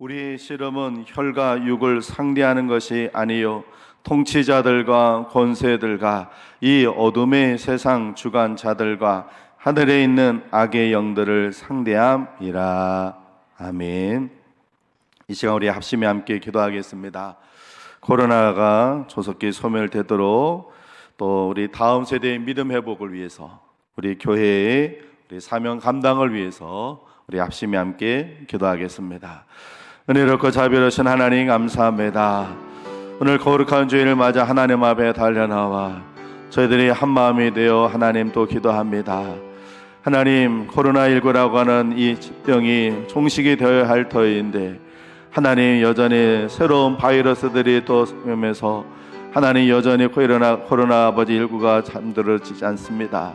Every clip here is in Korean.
우리 씨름은 혈과 육을 상대하는 것이 아니요 통치자들과 권세들과 이 어둠의 세상 주관자들과 하늘에 있는 악의 영들을 상대함이라. 아멘. 이 시간 우리 합심에 함께 기도하겠습니다. 코로나가 조속히 소멸되도록 또 우리 다음 세대의 믿음 회복을 위해서 우리 교회의 우리 사명 감당을 위해서 우리 합심에 함께 기도하겠습니다. 은혜롭고 자비로우신 하나님 감사합니다. 오늘 거룩한 주일을 맞아 하나님 앞에 달려나와 저희들이 한마음이 되어 하나님 또 기도합니다. 하나님, 코로나19라고 하는 이疾병이 종식이 되어야 할 터인데 하나님 여전히 새로운 바이러스들이 또 오면서 하나님 여전히 코로나 아버지 19가 잠들어지지 않습니다.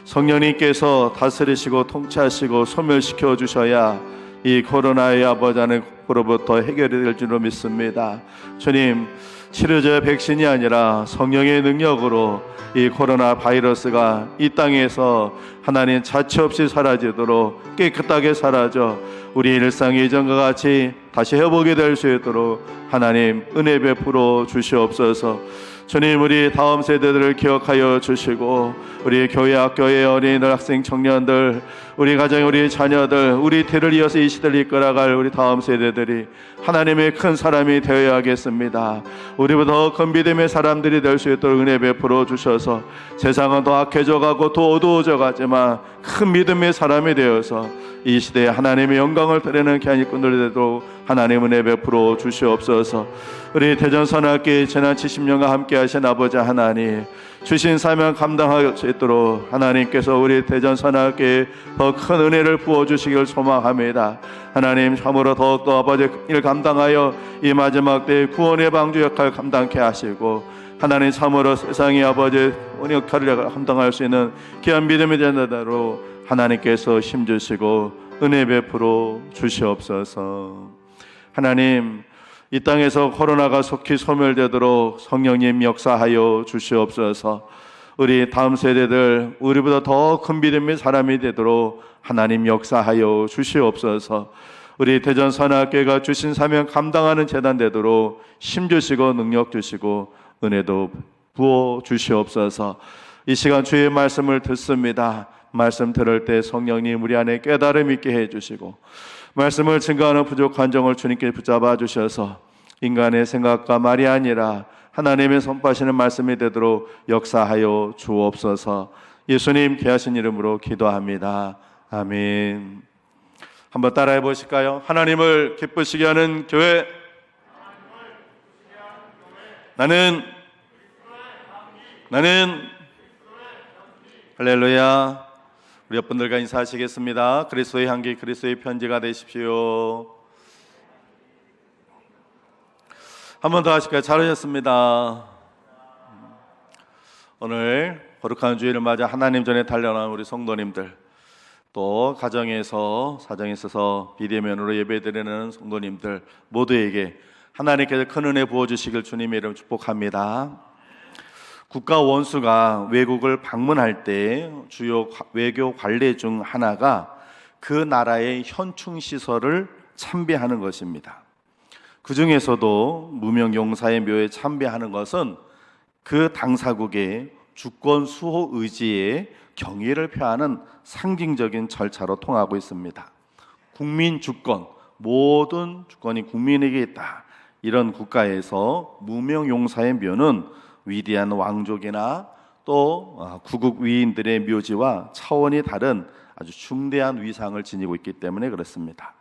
성령님께서 다스리시고 통치하시고 소멸시켜 주셔야 이 코로나의 아버지 하나님으로부터 해결이 될 줄로 믿습니다. 주님, 치료제 백신이 아니라 성령의 능력으로 이 코로나 바이러스가 이 땅에서 하나님 자체 없이 사라지도록 깨끗하게 사라져 우리 일상이 이전과 같이 다시 회복이 될 수 있도록 하나님 은혜 베풀어 주시옵소서. 주님, 우리 다음 세대들을 기억하여 주시고 우리 교회 학교의 어린이들, 학생, 청년들, 우리 가정, 우리 자녀들, 우리 뒤를 이어서 이 시대를 이끌어갈 우리 다음 세대들이 하나님의 큰 사람이 되어야겠습니다. 우리보다 더 큰 믿음의 사람들이 될 수 있도록 은혜 베풀어 주셔서 세상은 더 악해져 가고 더 어두워져 가지만 큰 믿음의 사람이 되어서 이 시대에 하나님의 영광을 드리는 귀한 일꾼들이 되도록 하나님 은혜 베풀어 주시옵소서. 우리 대전선악계 지난 70년간 함께하신 아버지 하나님, 주신 사명 감당할 수 있도록 하나님께서 우리 대전선악계에 더 큰 은혜를 부어주시길 소망합니다. 하나님, 참으로 더욱더 아버지 일 감당하여 이 마지막 때의 구원의 방주 역할 감당케 하시고 하나님 참으로 세상의 아버지 역할을 감당할 수 있는 귀한 믿음이 되는 대로 하나님께서 힘주시고 은혜 베풀어 주시옵소서. 하나님, 이 땅에서 코로나가 속히 소멸되도록 성령님 역사하여 주시옵소서. 우리 다음 세대들 우리보다 더 큰 믿음의 사람이 되도록 하나님 역사하여 주시옵소서. 우리 대전 선악교회가 주신 사명 감당하는 재단 되도록 힘 주시고 능력 주시고 은혜도 부어 주시옵소서. 이 시간 주의 말씀을 듣습니다. 말씀 들을 때 성령님 우리 안에 깨달음 있게 해주시고 말씀을 증거하는 부족한 정을 주님께 붙잡아 주셔서 인간의 생각과 말이 아니라 하나님의 선포하시는 말씀이 되도록 역사하여 주옵소서. 예수님 귀하신 이름으로 기도합니다. 아멘. 한번 따라해 보실까요? 하나님을 기쁘시게 하는 교회. 나는 할렐루야. 우리 옆분들과 인사하시겠습니다. 그리스도의 향기, 그리스도의 편지가 되십시오. 한 번 더 하실까요? 잘하셨습니다. 오늘 거룩한 주일을 맞아 하나님 전에 달려나온 우리 성도님들, 또 가정에서 사정에 있어서 비대면으로 예배드리는 성도님들 모두에게 하나님께서 큰 은혜 부어주시길 주님의 이름 축복합니다. 국가 원수가 외국을 방문할 때 주요 외교 관례 중 하나가 그 나라의 현충시설을 참배하는 것입니다. 그 중에서도 무명용사의 묘에 참배하는 것은 그 당사국의 주권 수호 의지에 경의를 표하는 상징적인 절차로 통하고 있습니다. 국민 주권, 모든 주권이 국민에게 있다. 이런 국가에서 무명용사의 묘는 위대한 왕족이나 또 구국 위인들의 묘지와 차원이 다른 아주 중대한 위상을 지니고 있기 때문에 그렇습니다.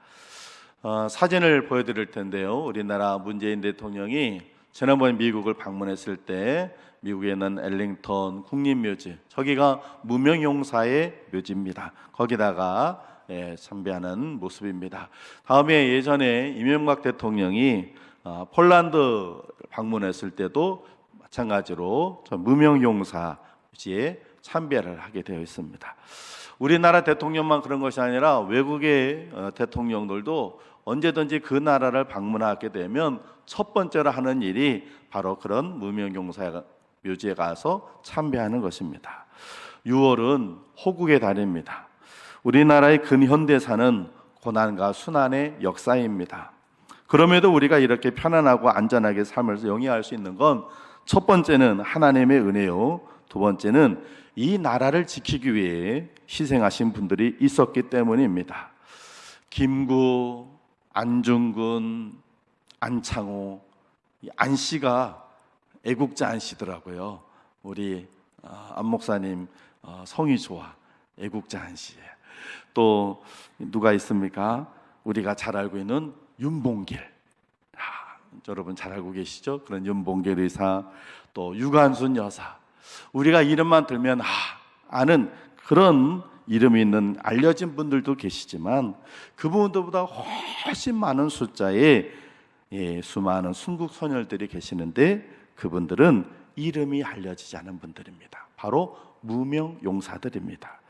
사진을 보여드릴 텐데요. 우리나라 문재인 대통령이 지난번에 미국을 방문했을 때 미국에 있는 엘링턴 국립묘지, 저기가 무명용사의 묘지입니다. 거기다가 참배하는 모습입니다. 다음에 예전에 이명박 대통령이 폴란드 방문했을 때도 마찬가지로 무명용사지에 참배를 하게 되어 있습니다. 우리나라 대통령만 그런 것이 아니라 외국의 대통령들도 언제든지 그 나라를 방문하게 되면 첫 번째로 하는 일이 바로 그런 무명용사 묘지에 가서 참배하는 것입니다. 6월은 호국의 달입니다. 우리나라의 근현대사는 고난과 순환의 역사입니다. 그럼에도 우리가 이렇게 편안하고 안전하게 삶을 영위할 수 있는 건 첫 번째는 하나님의 은혜요, 두 번째는 이 나라를 지키기 위해 희생하신 분들이 있었기 때문입니다. 김구, 안중근, 안창호, 안씨가 애국자 안씨더라고요. 우리 안 목사님 성이 좋아, 애국자 안씨예요. 또 누가 있습니까? 우리가 잘 알고 있는 윤봉길, 여러분 잘 알고 계시죠? 그런 윤봉길 의사, 또 유관순 여사, 우리가 이름만 들면 아는 그런 이름이 있는 알려진 분들도 계시지만 그분들보다 훨씬 많은 숫자의 수많은 순국 소녀들이 계시는데 그분들은 이름이 알려지지 않은 분들입니다. 바로 무명 용사들입니다.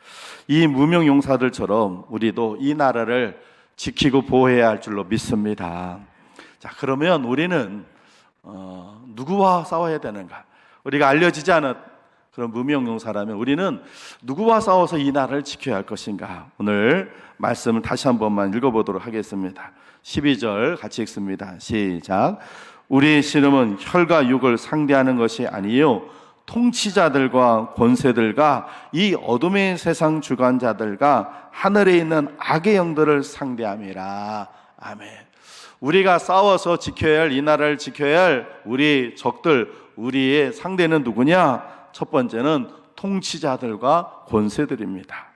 이 무명 용사들처럼 우리도 이 나라를 지키고 보호해야 할 줄로 믿습니다. 자, 그러면 우리는 누구와 싸워야 되는가? 우리가 알려지지 않은 그런 무명 용사라면 우리는 누구와 싸워서 이 나라를 지켜야 할 것인가? 오늘 말씀을 다시 한 번만 읽어보도록 하겠습니다. 12절 같이 읽습니다. 시작. 우리의 씨름은 혈과 육을 상대하는 것이 아니요 통치자들과 권세들과 이 어둠의 세상 주관자들과 하늘에 있는 악의 영들을 상대함이라. 아멘. 우리가 싸워서 지켜야 할, 이 나라를 지켜야 할 우리 적들, 우리의 상대는 누구냐? 첫 번째는 통치자들과 권세들입니다.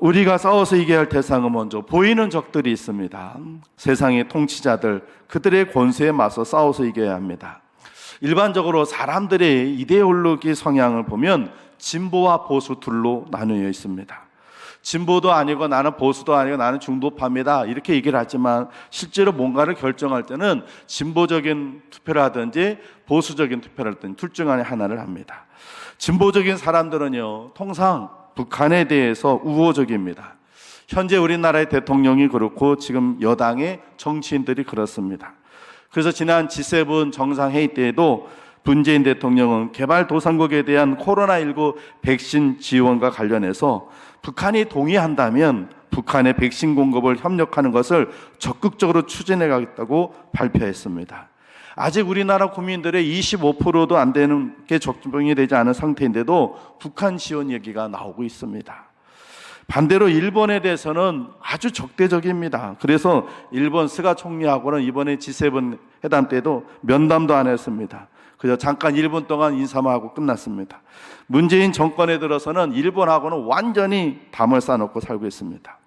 우리가 싸워서 이겨야 할 대상은 먼저 보이는 적들이 있습니다. 세상의 통치자들, 그들의 권세에 맞서 싸워서 이겨야 합니다. 일반적으로 사람들의 이데올로기 성향을 보면 진보와 보수 둘로 나누어 있습니다. 진보도 아니고 나는 보수도 아니고 나는 중도파입니다, 이렇게 얘기를 하지만 실제로 뭔가를 결정할 때는 진보적인 투표를 하든지 보수적인 투표를 하든지 둘 중 안에 하나를 합니다. 진보적인 사람들은요, 통상 북한에 대해서 우호적입니다. 현재 우리나라의 대통령이 그렇고 지금 여당의 정치인들이 그렇습니다. 그래서 지난 G7 정상회의 때에도 문재인 대통령은 개발도상국에 대한 코로나19 백신 지원과 관련해서 북한이 동의한다면 북한의 백신 공급을 협력하는 것을 적극적으로 추진해 가겠다고 발표했습니다. 아직 우리나라 국민들의 25%도 안 되는 게 적용이 되지 않은 상태인데도 북한 지원 얘기가 나오고 있습니다. 반대로 일본에 대해서는 아주 적대적입니다. 그래서 일본 스가 총리하고는 이번에 G7 회담 때도 면담도 안 했습니다. 그저 잠깐 1분 동안 인사만 하고 끝났습니다. 문재인 정권에 들어서는 일본하고는 완전히 담을 쌓아놓고 살고 있습니다.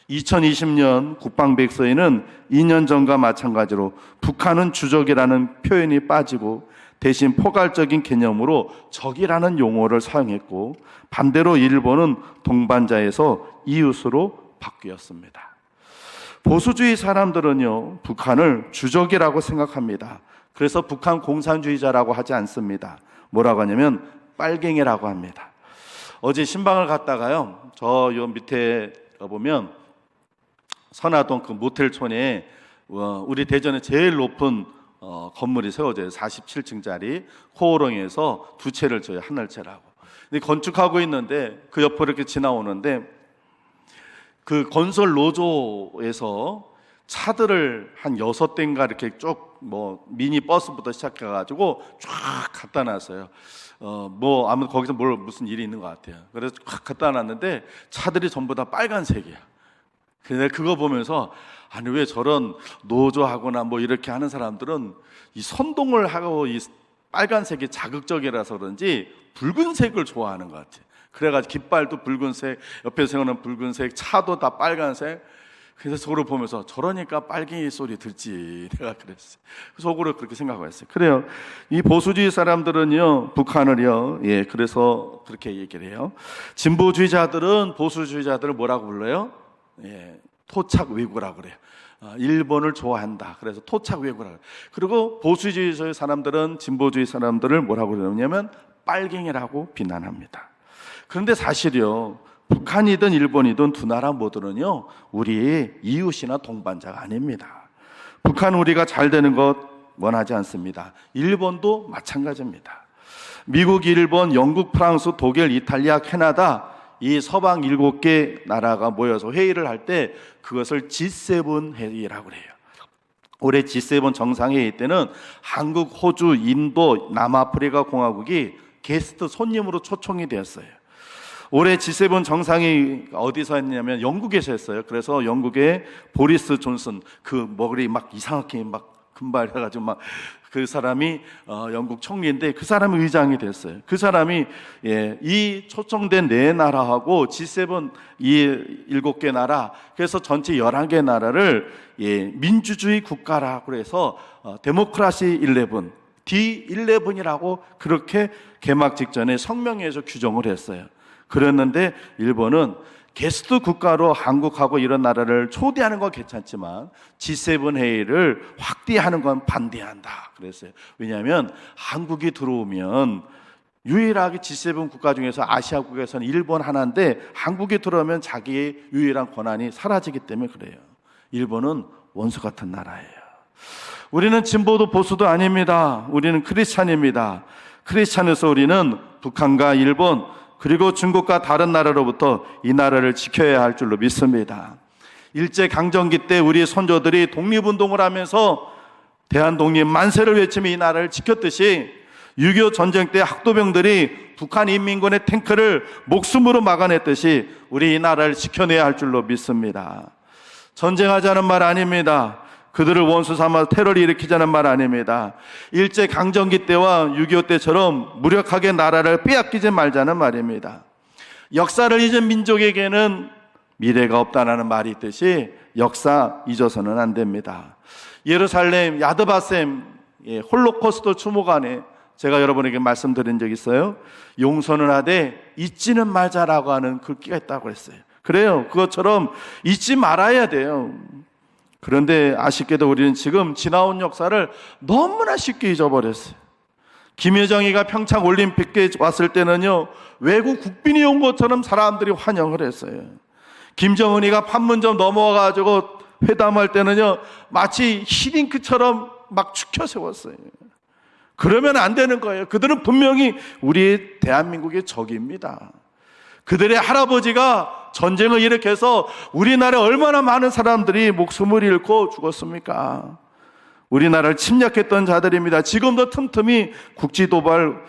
2020년 국방백서에는 2년 전과 마찬가지로 북한은 주적이라는 표현이 빠지고 대신 포괄적인 개념으로 적이라는 용어를 사용했고, 반대로 일본은 동반자에서 이웃으로 바뀌었습니다. 보수주의 사람들은요, 북한을 주적이라고 생각합니다. 그래서 북한 공산주의자라고 하지 않습니다. 뭐라고 하냐면 빨갱이라고 합니다. 어제 신방을 갔다가요, 저 요 밑에 보면 선화동 그 모텔촌에 우리 대전에 제일 높은 건물이 세워져요. 47층짜리 호호령에서 두 채를 줘요. 하늘채라고. 근데 건축하고 있는데 그 옆으로 이렇게 지나오는데 그 건설 노조에서 차들을 한 6대인가 이렇게 쭉 미니 버스부터 시작해가지고 쫙 갖다 놨어요. 아무튼 거기서 무슨 일이 있는 것 같아요. 그래서 쫙 갖다 놨는데 차들이 전부 다 빨간색이야. 근데 그거 보면서 아니 왜 저런 노조하거나 이렇게 하는 사람들은 이 선동을 하고 이 빨간색이 자극적이라서 그런지 붉은색을 좋아하는 것 같아요. 그래가지고 깃발도 붉은색, 옆에 세우는 붉은색, 차도 다 빨간색. 그래서 속으로 보면서 저러니까 빨갱이 소리 듣지, 내가 그랬어요. 속으로 그렇게 생각을 했어요. 그래요. 이 보수주의 사람들은요, 북한을요, 그래서 그렇게 얘기를 해요. 진보주의자들은 보수주의자들을 뭐라고 불러요? 토착 왜구라고 그래요. 일본을 좋아한다. 그래서 토착 왜구라고. 그리고 보수주의 사람들은 진보주의 사람들을 뭐라고 그러냐면 빨갱이라고 비난합니다. 그런데 사실이요, 북한이든 일본이든 두 나라 모두는요, 우리의 이웃이나 동반자가 아닙니다. 북한은 우리가 잘 되는 것 원하지 않습니다. 일본도 마찬가지입니다. 미국, 일본, 영국, 프랑스, 독일, 이탈리아, 캐나다, 이 서방 7개 나라가 모여서 회의를 할 때 그것을 G7 회의라고 해요. 올해 G7 정상회의 때는 한국, 호주, 인도, 남아프리카 공화국이 게스트 손님으로 초청이 되었어요. 올해 G7 정상회의 어디서 했냐면 영국에서 했어요. 그래서 영국의 보리스 존슨, 그 머리 막 이상하게 막 금발해가지고 막 그 사람이 영국 총리인데 그 사람이 의장이 됐어요. 그 사람이 이 초청된 네 나라하고 G7 이 7개 나라, 그래서 전체 11개 나라를 민주주의 국가라고 해서 데모크라시 11, D11이라고 그렇게 개막 직전에 성명에서 규정을 했어요. 그랬는데 일본은 게스트 국가로 한국하고 이런 나라를 초대하는 건 괜찮지만 G7 회의를 확대하는 건 반대한다 그랬어요. 왜냐하면 한국이 들어오면 유일하게 G7 국가 중에서 아시아국에서는 일본 하나인데 한국이 들어오면 자기의 유일한 권한이 사라지기 때문에 그래요. 일본은 원수 같은 나라예요. 우리는 진보도 보수도 아닙니다. 우리는 크리스찬입니다. 크리스찬에서 우리는 북한과 일본 그리고 중국과 다른 나라로부터 이 나라를 지켜야 할 줄로 믿습니다. 일제강점기 때 우리 선조들이 독립운동을 하면서 대한독립 만세를 외치며 이 나라를 지켰듯이 6.25 전쟁 때 학도병들이 북한 인민군의 탱크를 목숨으로 막아냈듯이 우리 이 나라를 지켜내야 할 줄로 믿습니다. 전쟁하자는 말 아닙니다. 그들을 원수 삼아서 테러를 일으키자는 말 아닙니다. 일제강점기 때와 6.25 때처럼 무력하게 나라를 빼앗기지 말자는 말입니다. 역사를 잊은 민족에게는 미래가 없다는 말이 있듯이 역사 잊어서는 안 됩니다. 예루살렘 야드바셈 홀로코스트 추모관에 제가 여러분에게 말씀드린 적 있어요. 용서는 하되 잊지는 말자라고 하는 글귀가 있다고 했어요. 그래요. 그것처럼 잊지 말아야 돼요. 그런데 아쉽게도 우리는 지금 지나온 역사를 너무나 쉽게 잊어버렸어요. 김여정이가 평창 올림픽에 왔을 때는요, 외국 국빈이 온 것처럼 사람들이 환영을 했어요. 김정은이가 판문점 넘어와가지고 회담할 때는요, 마치 히딩크처럼 막 축혀 세웠어요. 그러면 안 되는 거예요. 그들은 분명히 우리 대한민국의 적입니다. 그들의 할아버지가 전쟁을 일으켜서 우리나라에 얼마나 많은 사람들이 목숨을 잃고 죽었습니까? 우리나라를 침략했던 자들입니다. 지금도 틈틈이 국지도발하는,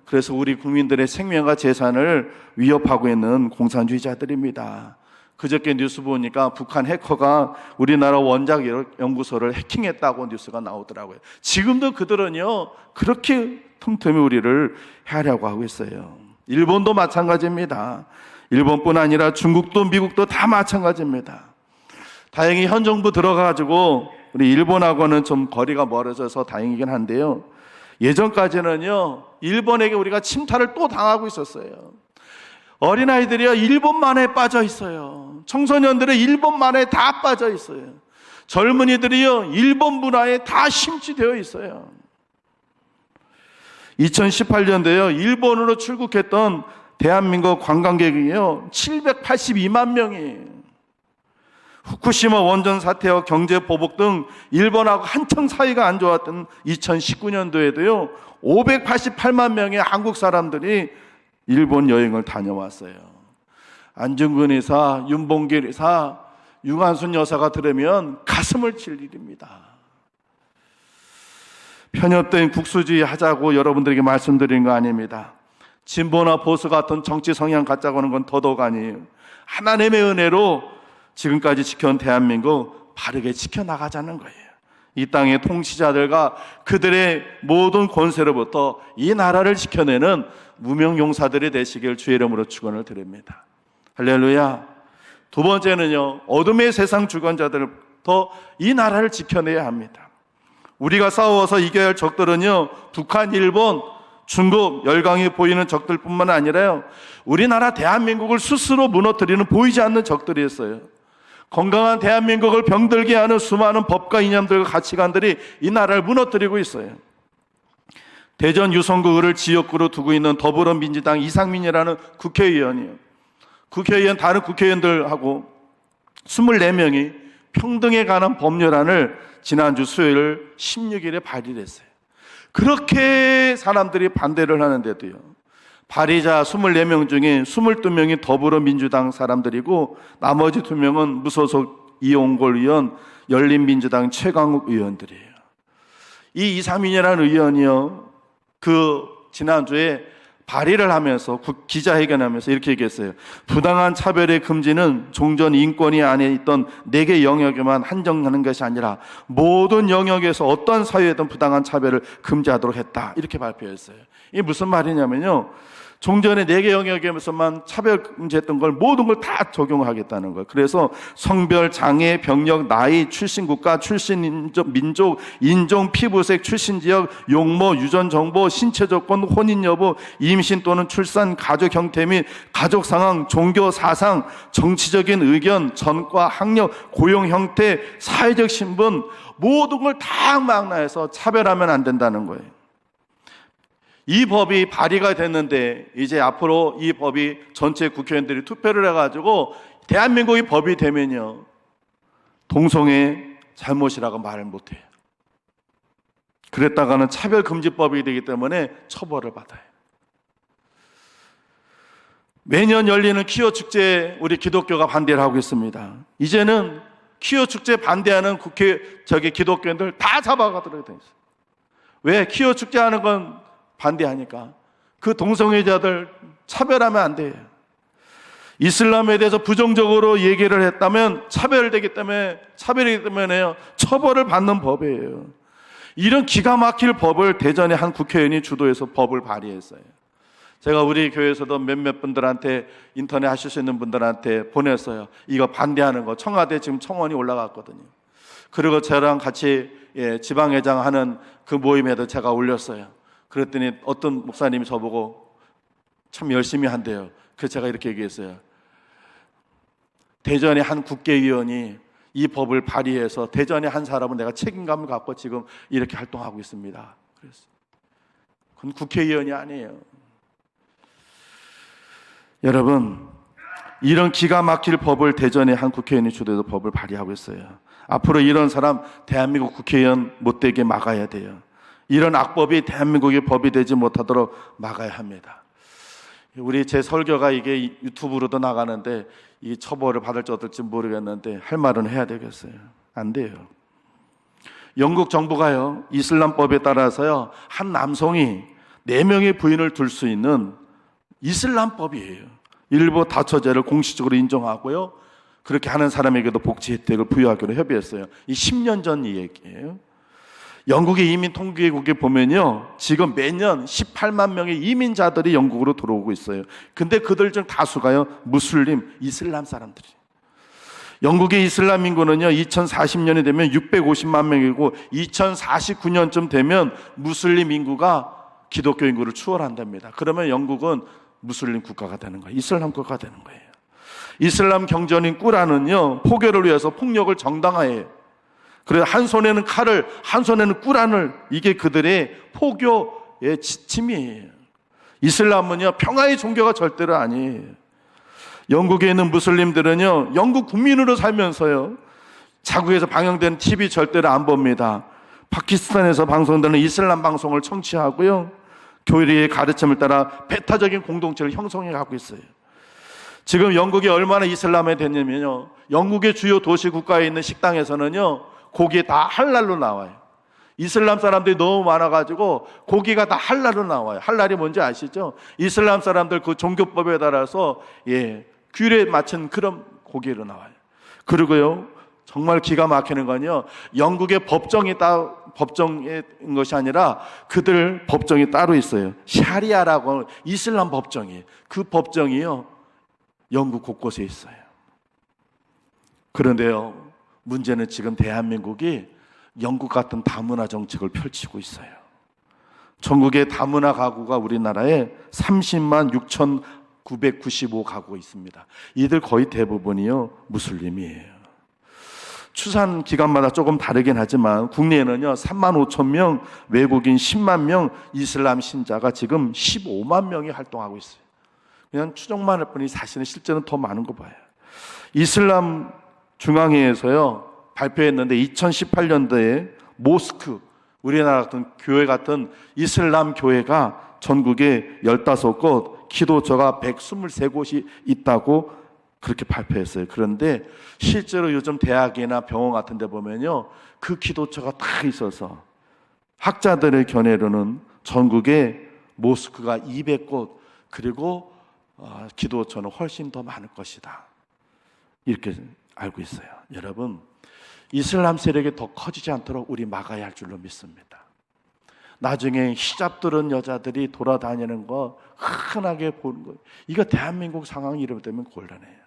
그래서 우리 국민들의 생명과 재산을 위협하고 있는 공산주의자들입니다. 그저께 뉴스 보니까 북한 해커가 우리나라 원작 연구소를 해킹했다고 뉴스가 나오더라고요. 지금도 그들은요, 그렇게 틈틈이 우리를 해하려고 하고 있어요. 일본도 마찬가지입니다. 일본뿐 아니라 중국도 미국도 다 마찬가지입니다. 다행히 현 정부 들어가가지고 우리 일본하고는 좀 거리가 멀어져서 다행이긴 한데요. 예전까지는요, 일본에게 우리가 침탈을 또 당하고 있었어요. 어린아이들이요, 일본만에 빠져 있어요. 청소년들은 일본만에 다 빠져 있어요. 젊은이들이요, 일본 문화에 다 심취되어 있어요. 2018년도에요, 일본으로 출국했던 대한민국 관광객이요, 782만 명이 후쿠시마 원전 사태와 경제 보복 등 일본하고 한창 사이가 안 좋았던 2019년도에도요, 588만 명의 한국 사람들이 일본 여행을 다녀왔어요. 안중근 의사, 윤봉길 의사, 유관순 여사가 들으면 가슴을 칠 일입니다. 편협된 국수주의 하자고 여러분들에게 말씀드린 거 아닙니다. 진보나 보수 같은 정치 성향 갖자고 하는 건 더더욱 아니에요. 하나님의 은혜로 지금까지 지켜온 대한민국 바르게 지켜나가자는 거예요. 이 땅의 통치자들과 그들의 모든 권세로부터 이 나라를 지켜내는 무명용사들이 되시길 주의 이름으로 축원을 드립니다. 할렐루야. 두 번째는요, 어둠의 세상 주권자들부터 이 나라를 지켜내야 합니다. 우리가 싸워서 이겨야 할 적들은요, 북한, 일본, 중국, 열강이 보이는 적들뿐만 아니라요, 우리나라 대한민국을 스스로 무너뜨리는 보이지 않는 적들이 있어요. 건강한 대한민국을 병들게 하는 수많은 법과 이념들과 가치관들이 이 나라를 무너뜨리고 있어요. 대전 유성구를 지역구로 두고 있는 더불어민주당 이상민이라는 국회의원이에요. 국회의원, 다른 국회의원들하고 24명이 평등에 관한 법률안을 지난주 수요일 16일에 발의를 했어요. 그렇게 사람들이 반대를 하는데도요, 발의자 24명 중에 22명이 더불어민주당 사람들이고 나머지 2명은 무소속 이용골 의원, 열린민주당 최강욱 의원들이에요. 이 이상민이라는 의원이요, 지난주에 발의를 하면서 기자회견하면서 이렇게 얘기했어요. 부당한 차별의 금지는 종전 인권위 안에 있던 4개 영역에만 한정하는 것이 아니라 모든 영역에서 어떤 사유에든 부당한 차별을 금지하도록 했다, 이렇게 발표했어요. 이게 무슨 말이냐면요, 종전의 4개 영역에서만 차별 금지했던 걸 모든 걸 다 적용하겠다는 거예요. 그래서 성별, 장애, 병력, 나이, 출신 국가, 출신 민족, 인종, 피부색, 출신 지역, 용모, 유전 정보, 신체 조건, 혼인 여부, 임신 또는 출산, 가족 형태 및 가족 상황, 종교 사상, 정치적인 의견, 전과, 학력, 고용 형태, 사회적 신분, 모든 걸 다 망라해서 차별하면 안 된다는 거예요. 이 법이 발의가 됐는데 이제 앞으로 이 법이 전체 국회의원들이 투표를 해가지고 대한민국이 법이 되면요, 동성애 잘못이라고 말을 못해요. 그랬다가는 차별금지법이 되기 때문에 처벌을 받아요. 매년 열리는 퀴어 축제, 우리 기독교가 반대를 하고 있습니다. 이제는 퀴어 축제 반대하는 기독교인들 다 잡아가도록 되어 있어요. 왜? 퀴어 축제하는 건 반대하니까. 그 동성애자들 차별하면 안 돼요. 이슬람에 대해서 부정적으로 얘기를 했다면 차별이 때문에요, 처벌을 받는 법이에요. 이런 기가 막힐 법을 대전의 한 국회의원이 주도해서 법을 발의했어요. 제가 우리 교회에서도 몇몇 분들한테, 인터넷 하실 수 있는 분들한테 보냈어요. 이거 반대하는 거. 청와대 지금 청원이 올라갔거든요. 그리고 저랑 같이 지방회장 하는 그 모임에도 제가 올렸어요. 그랬더니 어떤 목사님이 저보고 참 열심히 한대요. 그래서 제가 이렇게 얘기했어요. 대전의 한 국회의원이 이 법을 발의해서 대전의 한 사람은 내가 책임감을 갖고 지금 이렇게 활동하고 있습니다. 그랬어요. 그건 국회의원이 아니에요. 여러분, 이런 기가 막힐 법을 대전의 한 국회의원이 주도해서 법을 발의하고 있어요. 앞으로 이런 사람 대한민국 국회의원 못되게 막아야 돼요. 이런 악법이 대한민국의 법이 되지 못하도록 막아야 합니다. 제 설교가 이게 유튜브로도 나가는데 이 처벌을 받을지 어떨지 모르겠는데 할 말은 해야 되겠어요. 안 돼요. 영국 정부가요, 이슬람법에 따라서요, 한 남성이 4명의 부인을 둘 수 있는 이슬람법이에요. 일부 다처제를 공식적으로 인정하고요, 그렇게 하는 사람에게도 복지 혜택을 부여하기로 협의했어요. 이 10년 전 얘기예요. 영국의 이민 통계국에 보면요, 지금 매년 18만 명의 이민자들이 영국으로 들어오고 있어요. 근데 그들 중 다수가요, 무슬림, 이슬람 사람들이. 영국의 이슬람 인구는요, 2040년이 되면 650만 명이고 2049년쯤 되면 무슬림 인구가 기독교 인구를 추월한답니다. 그러면 영국은 무슬림 국가가 되는 거예요. 이슬람 국가가 되는 거예요. 이슬람 경전인 꾸란은요, 포교를 위해서 폭력을 정당화해요. 그래서 한 손에는 칼을, 한 손에는 꾸란을, 이게 그들의 포교의 지침이에요. 이슬람은요, 평화의 종교가 절대로 아니에요. 영국에 있는 무슬림들은요, 영국 국민으로 살면서요, 자국에서 방영된 TV 절대로 안 봅니다. 파키스탄에서 방송되는 이슬람 방송을 청취하고요, 교리의 가르침을 따라 배타적인 공동체를 형성해 가고 있어요. 지금 영국이 얼마나 이슬람에 됐냐면요, 영국의 주요 도시 국가에 있는 식당에서는요, 고기 다 할랄로 나와요. 이슬람 사람들이 너무 많아가지고 고기가 다 할랄로 나와요. 할랄이 뭔지 아시죠? 이슬람 사람들 그 종교법에 따라서 규례에 맞춘 그런 고기로 나와요. 그리고요, 정말 기가 막히는 건요, 영국의 법정인 것이 아니라 그들 법정이 따로 있어요. 샤리아라고 이슬람 법정이에요. 그 법정이요, 영국 곳곳에 있어요. 그런데요, 문제는 지금 대한민국이 영국 같은 다문화 정책을 펼치고 있어요. 전국의 다문화 가구가 우리나라에 30만 6,995 가구가 있습니다. 이들 거의 대부분이요, 무슬림이에요. 추산 기간마다 조금 다르긴 하지만 국내에는요, 3만 5천 명, 외국인 10만 명, 이슬람 신자가 지금 15만 명이 활동하고 있어요. 그냥 추정만 할 뿐이 사실은 실제는 더 많은 거 봐요. 이슬람 중앙회에서요, 발표했는데 2018년도에 모스크, 우리나라 같은 교회 같은 이슬람 교회가 전국에 15곳, 기도처가 123곳이 있다고 그렇게 발표했어요. 그런데 실제로 요즘 대학이나 병원 같은 데 보면요, 그 기도처가 다 있어서 학자들의 견해로는 전국에 모스크가 200곳, 그리고 기도처는 훨씬 더 많을 것이다, 이렇게 알고 있어요. 여러분, 이슬람 세력이 더 커지지 않도록 우리 막아야 할 줄로 믿습니다. 나중에 히잡 들은 여자들이 돌아다니는 거 흔하게 보는 거예요. 이거 대한민국 상황이 이러면 곤란해요.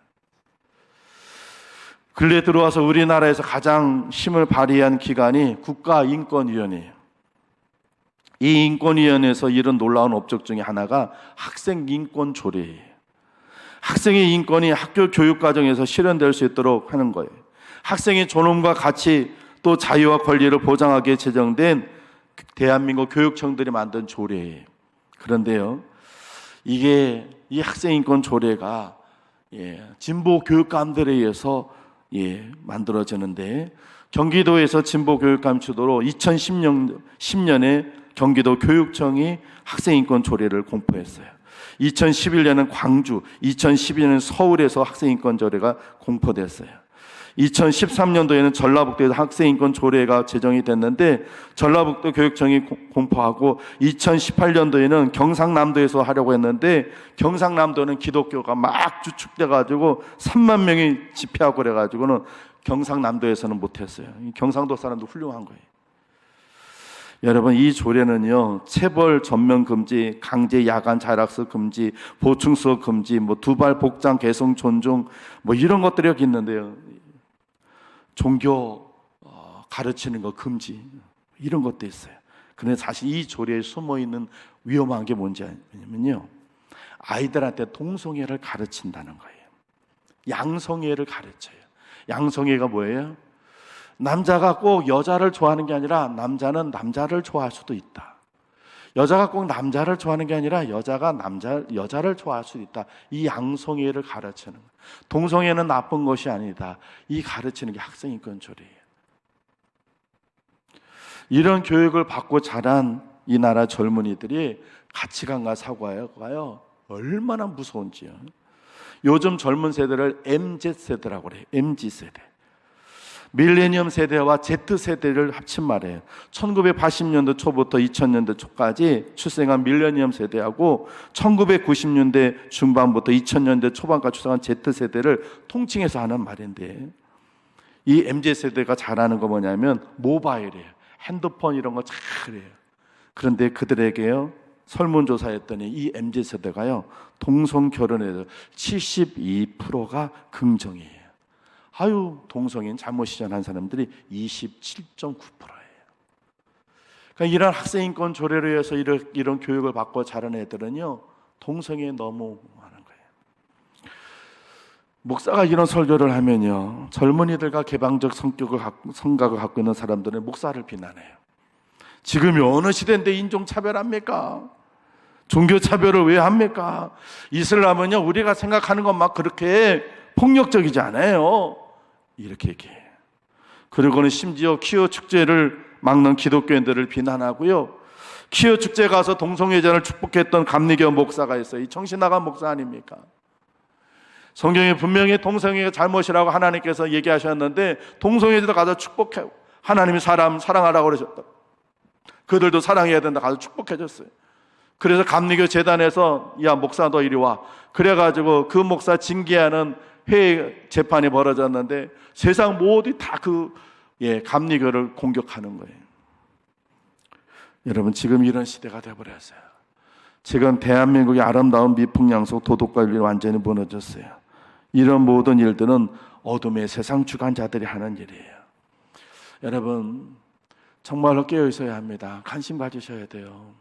근래 들어와서 우리나라에서 가장 힘을 발휘한 기관이 국가인권위원회예요. 이 인권위원회에서 이런 놀라운 업적 중에 하나가 학생인권조례예요. 학생의 인권이 학교 교육과정에서 실현될 수 있도록 하는 거예요. 학생의 존엄과 가치 또 자유와 권리를 보장하기에 제정된 대한민국 교육청들이 만든 조례예요. 그런데요, 이 학생인권조례가 진보 교육감들에 의해서 만들어지는데, 경기도에서 진보 교육감 주도로 2010년에 경기도 교육청이 학생인권 조례를 공포했어요. 2011년은 광주, 2012년은 서울에서 학생인권 조례가 공포됐어요. 2013년도에는 전라북도에서 학생인권 조례가 제정이 됐는데 전라북도 교육청이 공포하고, 2018년도에는 경상남도에서 하려고 했는데 경상남도는 기독교가 막 주축돼가지고 3만 명이 집회하고 그래가지고는 경상남도에서는 못했어요. 경상도 사람도 훌륭한 거예요. 여러분, 이 조례는요, 체벌 전면 금지, 강제 야간 자율학습 금지, 보충 수업 금지, 두발 복장 개성 존중, 이런 것들이 여기 있는데요, 종교 가르치는 거 금지, 이런 것도 있어요. 그런데 사실 이 조례에 숨어 있는 위험한 게 뭔지 아냐면요, 아이들한테 동성애를 가르친다는 거예요. 양성애를 가르쳐요. 양성애가 뭐예요? 남자가 꼭 여자를 좋아하는 게 아니라 남자는 남자를 좋아할 수도 있다. 여자가 꼭 남자를 좋아하는 게 아니라 여자가 여자를 좋아할 수도 있다. 이 양성애를 가르치는 거예요. 동성애는 나쁜 것이 아니다. 이 가르치는 게 학생인권 조례예요. 이런 교육을 받고 자란 이 나라 젊은이들이 가치관과 사고가요 얼마나 무서운지요. 요즘 젊은 세대를 MZ세대라고 그래요. MZ세대. 밀레니엄 세대와 Z세대를 합친 말이에요. 1980년대 초부터 2000년대 초까지 출생한 밀레니엄 세대하고 1990년대 중반부터 2000년대 초반까지 출생한 Z세대를 통칭해서 하는 말인데, 이 MZ세대가 잘하는 거 뭐냐면 모바일이에요. 핸드폰 이런 거 잘해요. 그런데 그들에게요, 설문조사했더니 이 MZ세대가요, 동성 결혼에 대해서 72%가 긍정이에요. 동성애는 잘못이잖아 한 사람들이 27.9%예요. 그러니까 이런 학생인권 조례로 해서 이런 교육을 받고 자란 애들은요, 동성애에 너무 많은 거예요. 목사가 이런 설교를 하면요, 젊은이들과 개방적 성각을 갖고 있는 사람들은 목사를 비난해요. 지금이 어느 시대인데 인종차별합니까? 종교차별을 왜 합니까? 이슬람은요, 우리가 생각하는 것만 그렇게 폭력적이지 않아요, 이렇게 얘기해요. 그리고는 심지어 퀴어 축제를 막는 기독교인들을 비난하고요, 퀴어 축제 가서 동성애자를 축복했던 감리교 목사가 있어요. 이 정신 나간 목사 아닙니까? 성경에 분명히 동성애가 잘못이라고 하나님께서 얘기하셨는데 동성애자들 가서 축복해, 하나님이 사람 사랑하라고 그러셨다. 그들도 사랑해야 된다 가서 축복해 줬어요. 그래서 감리교 재단에서 야 목사 너 이리 와, 그래가지고 그 목사 징계하는 회의 재판이 벌어졌는데 세상 모두 다 감리교를 공격하는 거예요. 여러분, 지금 이런 시대가 되어버렸어요. 지금 대한민국의 아름다운 미풍양속 도덕관리 완전히 무너졌어요. 이런 모든 일들은 어둠의 세상 주관자들이 하는 일이에요. 여러분, 정말로 깨어 있어야 합니다. 관심 가지셔야 돼요.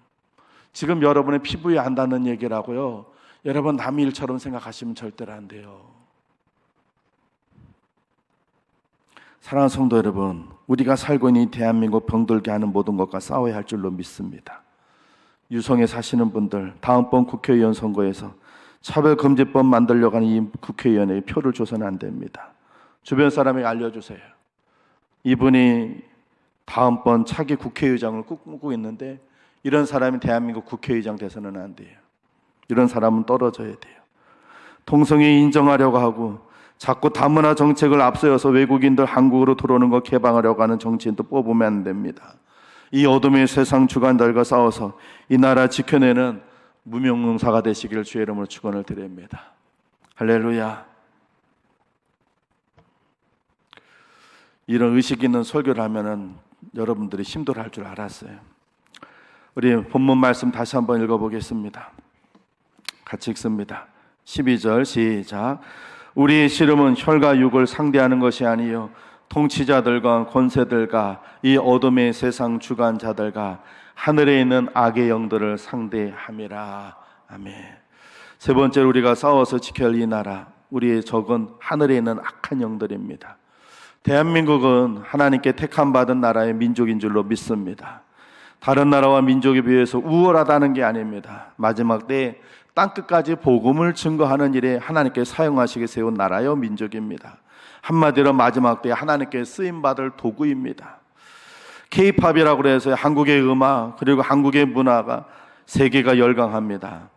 지금 여러분의 피부에 안 닿는 얘기라고요, 여러분 남의 일처럼 생각하시면 절대로 안 돼요. 사랑하는 성도 여러분, 우리가 살고 있는 이 대한민국 병들게 하는 모든 것과 싸워야 할 줄로 믿습니다. 유성에 사시는 분들, 다음번 국회의원 선거에서 차별금지법 만들려고 하는 이 국회의원의 표를 줘서는 안 됩니다. 주변 사람에게 알려주세요. 이분이 다음번 차기 국회의장을 꿈꾸고 있는데 이런 사람이 대한민국 국회의장 돼서는 안 돼요. 이런 사람은 떨어져야 돼요. 통성에 인정하려고 하고 자꾸 다문화 정책을 앞세워서 외국인들 한국으로 들어오는 거 개방하려고 하는 정치인도 뽑으면 안 됩니다. 이 어둠의 세상 주관들과 싸워서 이 나라 지켜내는 무명무사가 되시기를 주의 이름으로 축원을 드립니다. 할렐루야. 이런 의식 있는 설교를 하면은 여러분들이 힘들어할 줄 알았어요. 우리 본문 말씀 다시 한번 읽어보겠습니다. 같이 읽습니다. 12절 시작. 우리의 씨름은 혈과 육을 상대하는 것이 아니요 통치자들과 권세들과 이 어둠의 세상 주관자들과 하늘에 있는 악의 영들을 상대함이라. 아멘. 세 번째로 우리가 싸워서 지켜야 할 이 나라, 우리의 적은 하늘에 있는 악한 영들입니다. 대한민국은 하나님께 택함 받은 나라의 민족인 줄로 믿습니다. 다른 나라와 민족에 비해서 우월하다는 게 아닙니다. 마지막 때에 땅끝까지 복음을 증거하는 일에 하나님께 사용하시게 세운 나라요 민족입니다. 한마디로 마지막 때에 하나님께 쓰임받을 도구입니다. K-팝이라고 해서 한국의 음악 그리고 한국의 문화가 세계가 열광합니다.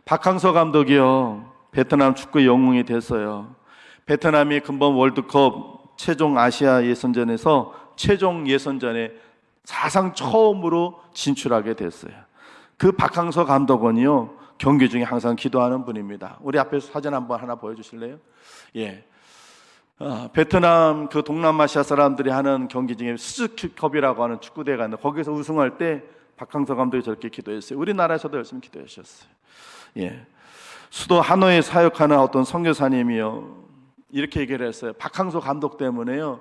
박항서 감독이요, 베트남 축구 영웅이 됐어요. 베트남이 금번 월드컵 최종 아시아 예선전에서 최종 예선전에 사상 처음으로 진출하게 됐어요. 그 박항서 감독은요, 경기 중에 항상 기도하는 분입니다. 우리 앞에서 사진 한번 하나 보여주실래요? 예. 베트남 그 동남아시아 사람들이 하는 경기 중에 스즈키컵이라고 하는 축구대회가 있는데 거기서 우승할 때 박항서 감독이 저렇게 기도했어요. 우리나라에서도 열심히 기도하셨어요. 예. 수도 하노이에 사역하는 어떤 선교사님이요, 이렇게 얘기를 했어요. 박항서 감독 때문에요,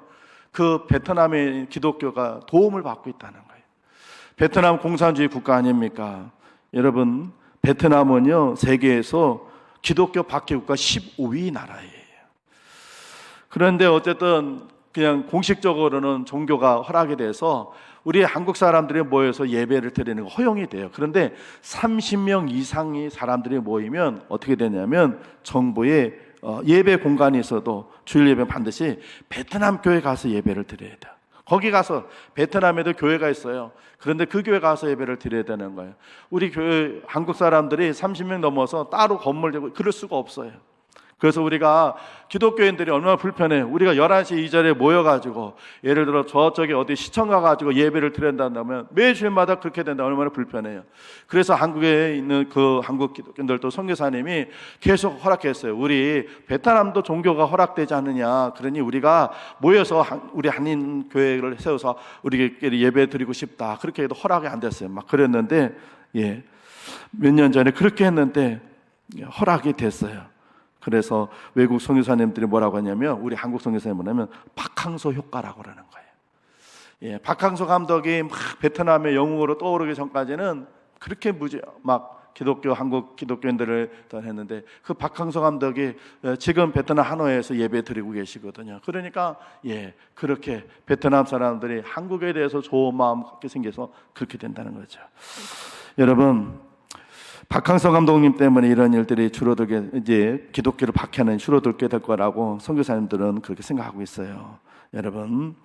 그 베트남의 기독교가 도움을 받고 있다는 거예요. 베트남 공산주의 국가 아닙니까? 여러분, 베트남은요, 세계에서 기독교 박해 국가 15위 나라예요. 그런데 어쨌든 그냥 공식적으로는 종교가 허락이 돼서 우리 한국 사람들이 모여서 예배를 드리는 거 허용이 돼요. 그런데 30명 이상의 사람들이 모이면 어떻게 되냐면 정부의 예배 공간이 있어도 주일 예배 반드시 베트남 교회 가서 예배를 드려야 돼요. 거기 가서, 베트남에도 교회가 있어요. 그런데 그 교회 가서 예배를 드려야 되는 거예요. 우리 교회 한국 사람들이 30명 넘어서 따로 건물 되고 그럴 수가 없어요. 그래서 우리가 기독교인들이 얼마나 불편해요. 우리가 11시 이 자리에 모여가지고 예를 들어 저쪽에 어디 시청 가가지고 예배를 드린다면 매주일마다 그렇게 된다. 얼마나 불편해요. 그래서 한국에 있는 그 한국 기독교인들도 선교사님이 계속 허락했어요. 우리 베트남도 종교가 허락되지 않느냐. 그러니 우리가 모여서 우리 한인 교회를 세워서 우리끼리 예배 드리고 싶다. 그렇게 해도 허락이 안 됐어요. 막 그랬는데, 예, 몇 년 전에 그렇게 했는데 허락이 됐어요. 그래서 외국 선교사님들이 뭐라고 하냐면, 우리 한국 선교사님 뭐냐면 박항서 효과라고 그러는 거예요. 예, 박항서 감독이 막 베트남의 영웅으로 떠오르기 전까지는 그렇게 막 기독교, 한국 기독교인들을 했는데, 그 박항서 감독이 지금 베트남 하노이에서 예배 드리고 계시거든요. 그러니까 예, 그렇게 베트남 사람들이 한국에 대해서 좋은 마음 갖게 생겨서 그렇게 된다는 거죠. 여러분, 박항서 감독님 때문에 이런 일들이 줄어들게, 이제 기독교를 박해하는 줄어들게 될 거라고 선교사님들은 그렇게 생각하고 있어요. 여러분,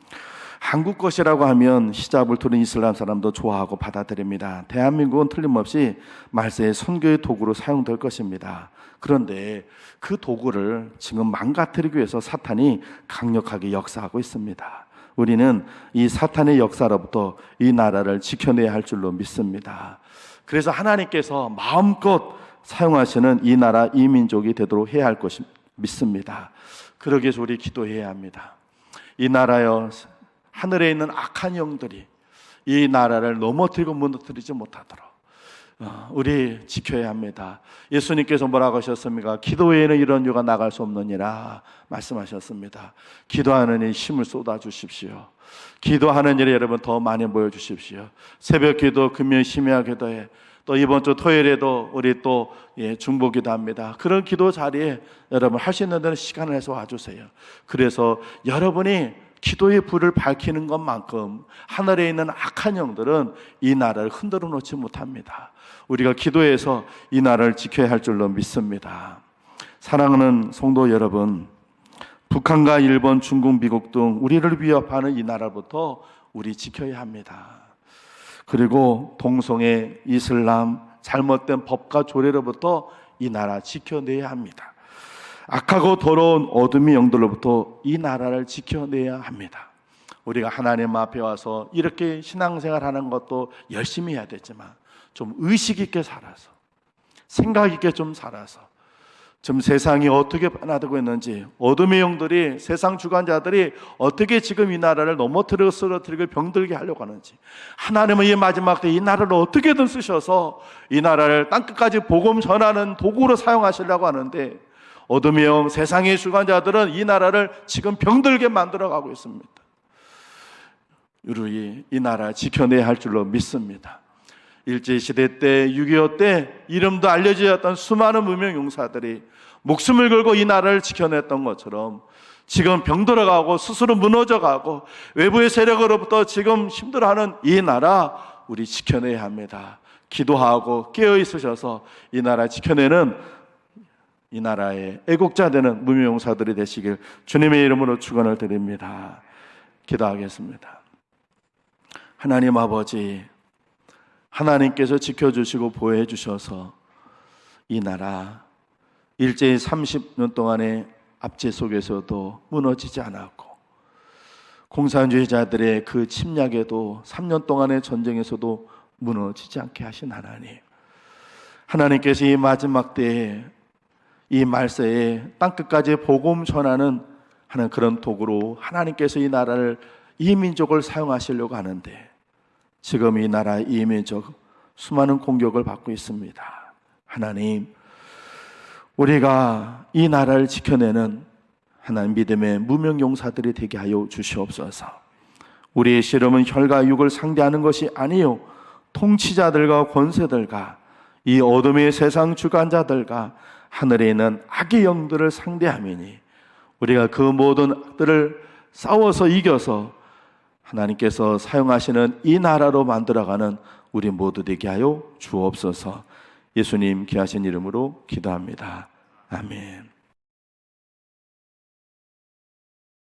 한국 것이라고 하면 히잡을 두른 이슬람 사람도 좋아하고 받아들입니다. 대한민국은 틀림없이 말세의 선교의 도구로 사용될 것입니다. 그런데 그 도구를 지금 망가뜨리기 위해서 사탄이 강력하게 역사하고 있습니다. 우리는 이 사탄의 역사로부터 이 나라를 지켜내야 할 줄로 믿습니다. 그래서 하나님께서 마음껏 사용하시는 이 나라, 이 민족이 되도록 해야 할 것을 믿습니다. 그러기 위해서 우리 기도해야 합니다. 이 나라여, 하늘에 있는 악한 영들이 이 나라를 넘어뜨리고 무너뜨리지 못하도록 우리 지켜야 합니다. 예수님께서 뭐라고 하셨습니까? 기도 외에는 이런 유가 나갈 수 없느니라 말씀하셨습니다. 기도하는 이 힘을 쏟아주십시오. 기도하는 일에 여러분 더 많이 모여주십시오. 새벽 기도, 금요 심야 기도에, 또 이번 주 토요일에도 우리 또 중보 기도합니다. 그런 기도 자리에 여러분 할 수 있는 데는 시간을 내서 와주세요. 그래서 여러분이 기도의 불을 밝히는 것만큼 하늘에 있는 악한 영들은 이 나라를 흔들어 놓지 못합니다. 우리가 기도해서 이 나라를 지켜야 할 줄로 믿습니다. 사랑하는 성도 여러분, 북한과 일본, 중국, 미국 등 우리를 위협하는 이 나라부터 우리 지켜야 합니다. 그리고 동성애, 이슬람, 잘못된 법과 조례로부터 이 나라 지켜내야 합니다. 악하고 더러운 어둠의 영들로부터 이 나라를 지켜내야 합니다. 우리가 하나님 앞에 와서 이렇게 신앙생활 하는 것도 열심히 해야 되지만 좀 의식 있게 살아서, 생각 있게 좀 살아서, 지금 세상이 어떻게 변화되고 있는지, 어둠의 영들이, 세상 주관자들이 어떻게 지금 이 나라를 넘어뜨리고 쓰러뜨리고 병들게 하려고 하는지, 하나님은 이 마지막 때 이 나라를 어떻게든 쓰셔서 이 나라를 땅끝까지 복음 전하는 도구로 사용하시려고 하는데, 어둠의 영, 세상의 주관자들은 이 나라를 지금 병들게 만들어가고 있습니다. 우리 이 나라 지켜내야 할 줄로 믿습니다. 일제시대 때, 6.25 때 이름도 알려지었던 수많은 무명 용사들이 목숨을 걸고 이 나라를 지켜냈던 것처럼 지금 병들어가고 스스로 무너져가고 외부의 세력으로부터 지금 힘들어하는 이 나라 우리 지켜내야 합니다. 기도하고 깨어있으셔서 이 나라 지켜내는, 이 나라의 애국자 되는 무명용사들이 되시길 주님의 이름으로 축원을 드립니다. 기도하겠습니다. 하나님 아버지, 하나님께서 지켜주시고 보호해 주셔서 이 나라 일제히 30년 동안의 압제 속에서도 무너지지 않았고, 공산주의자들의 그 침략에도 3년 동안의 전쟁에서도 무너지지 않게 하신 하나님, 하나님께서 이 마지막 때에 이 말세에 땅끝까지 복음 전하는 하는 그런 도구로 하나님께서 이 나라를, 이 민족을 사용하시려고 하는데 지금 이 나라, 이 민족 수많은 공격을 받고 있습니다. 하나님, 우리가 이 나라를 지켜내는 하나님 믿음의 무명용사들이 되게 하여 주시옵소서. 우리의 씨름은 혈과 육을 상대하는 것이 아니요 통치자들과 권세들과 이 어둠의 세상 주관자들과 하늘에 있는 악의 영들을 상대함이니 우리가 그 모든 악들을 싸워서 이겨서 하나님께서 사용하시는 이 나라로 만들어가는 우리 모두 되게 하여 주옵소서. 예수님 귀하신 이름으로 기도합니다. 아멘.